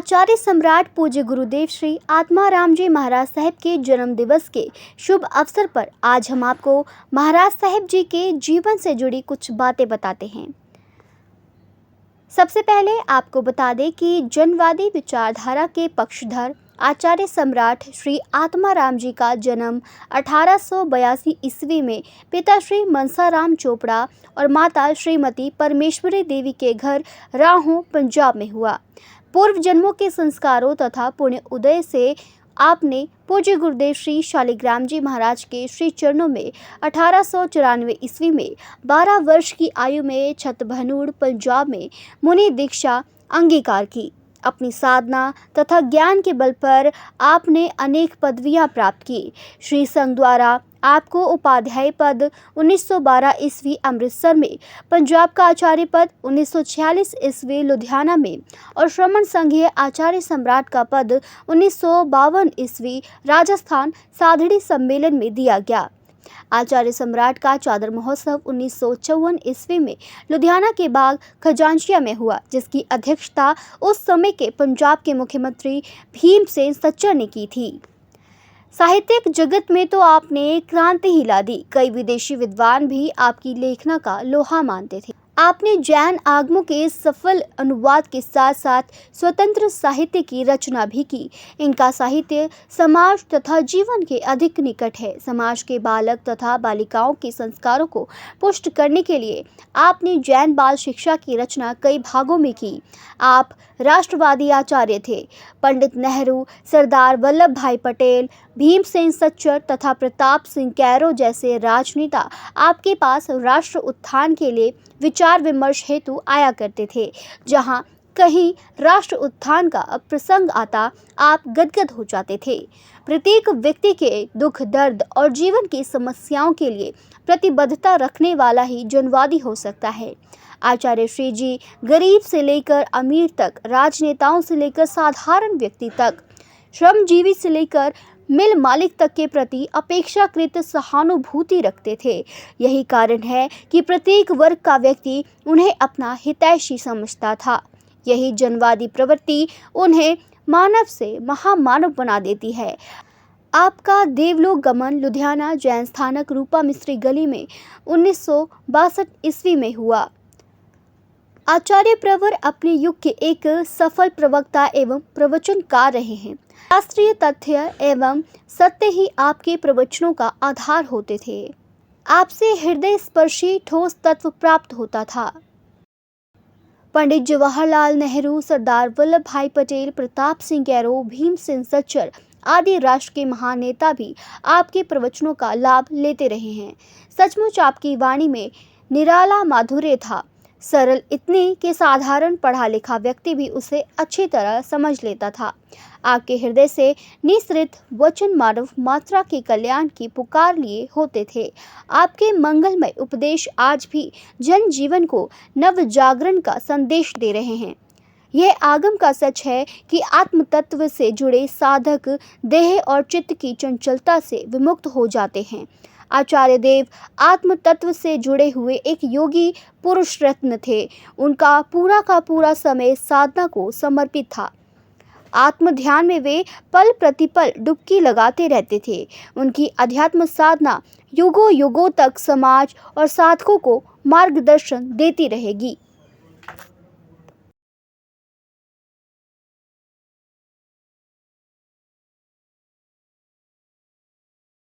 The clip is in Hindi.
आचार्य सम्राट पूज्य गुरुदेव श्री आत्माराम जी महाराज साहब के जन्म दिवस के शुभ अवसर पर आज हम आपको महाराज साहब जी के जीवन से जुड़ी कुछ बातें बताते हैं। सबसे पहले आपको बता दें कि जनवादी विचारधारा के पक्षधर आचार्य सम्राट श्री आत्माराम जी का जन्म 1882 ईस्वी में पिता श्री मनसाराम चोपड़ा और माता श्रीमती परमेश्वरी देवी के घर राहों पंजाब में हुआ। पूर्व जन्मों के संस्कारों तथा पुण्य उदय से आपने पूज्य गुरुदेव श्री शालिग्राम जी महाराज के श्री चरणों में 1894 ईस्वी में 12 वर्ष की आयु में छतभनूड़ पंजाब में मुनि दीक्षा अंगीकार की। अपनी साधना तथा ज्ञान के बल पर आपने अनेक पदवियां प्राप्त की। श्री संघ द्वारा आपको उपाध्याय पद 1912 ईस्वी अमृतसर में, पंजाब का आचार्य पद 1946 ईस्वी लुधियाना में और श्रमण संघीय आचार्य सम्राट का पद 1952 ईस्वी राजस्थान साधड़ी सम्मेलन में दिया गया। आचार्य सम्राट का चादर महोत्सव 1954 ईस्वी में लुधियाना के बाग खजांचिया में हुआ, जिसकी अध्यक्षता उस समय के पंजाब के मुख्यमंत्री भीमसेन सच्चर ने की थी। साहित्यिक जगत में तो आपने क्रांति ही ला दी। कई विदेशी विद्वान भी आपकी लेखना का लोहा मानते थे। आपने जैन आगमों के सफल अनुवाद के साथ साथ स्वतंत्र साहित्य की रचना भी की। इनका साहित्य समाज तथा जीवन के अधिक निकट है। समाज के बालक तथा बालिकाओं के संस्कारों को पुष्ट करने के लिए आपने जैन बाल शिक्षा की रचना कई भागों में की। आप राष्ट्रवादी आचार्य थे। पंडित नेहरू, सरदार वल्लभ भाई पटेल, भीमसेन सच्चर तथा प्रताप सिंह कैरो जैसे राजनेता आपके पास राष्ट्र उत्थान के लिए विचार विमर्श हेतु आया करते थे। जहां कहीं राष्ट्र उत्थान का प्रसंग आता, आप गदगद हो जाते थे। प्रत्येक व्यक्ति के दुख दर्द और जीवन की समस्याओं के लिए प्रतिबद्धता रखने वाला ही जनवादी हो सकता है। आचार्य श्री जी गरीब से लेकर अमीर तक, राजनेताओं से लेकर साधारण व्यक्ति तक, श्रमजीवी से लेकर मिल मालिक तक के प्रति अपेक्षाकृत सहानुभूति रखते थे। यही कारण है कि प्रत्येक वर्ग का व्यक्ति उन्हें अपना हितैषी समझता था। यही जनवादी प्रवृत्ति उन्हें मानव से महामानव बना देती है। आपका देवलोक गमन लुधियाना जैन स्थानक रूपा मिस्त्री गली में 1962 ईस्वी में हुआ। आचार्य प्रवर अपने युग के एक सफल प्रवक्ता एवं प्रवचनकार रहे हैं। शास्त्रीय तथ्य एवं सत्य ही आपके प्रवचनों का आधार होते थे। आपसे हृदय स्पर्शी ठोस तत्व प्राप्त होता था। पंडित जवाहरलाल नेहरू, सरदार वल्लभ भाई पटेल, प्रताप सिंह कैरो, भीमसेन सच्चर आदि राष्ट्र के महान नेता भी आपके प्रवचनों का लाभ लेते रहे हैं। सचमुच आपकी वाणी में निराला माधुर्य था। सरल इतनी कि साधारण पढ़ा लिखा व्यक्ति भी उसे अच्छी तरह समझ लेता था। आपके हृदय से निसृत वचन मानव मात्रा के कल्याण की पुकार लिए होते थे। आपके मंगलमय उपदेश आज भी जन जीवन को नव जागरण का संदेश दे रहे हैं। यह आगम का सच है कि आत्म तत्व से जुड़े साधक देह और चित्त की चंचलता से विमुक्त हो जाते हैं। आचार्य देव आत्म तत्व से जुड़े हुए एक योगी पुरुष रत्न थे। उनका पूरा का पूरा समय साधना को समर्पित था। आत्म ध्यान में वे पल प्रतिपल डुबकी लगाते रहते थे। उनकी अध्यात्म साधना युगों युगों तक समाज और साधकों को मार्गदर्शन देती रहेगी।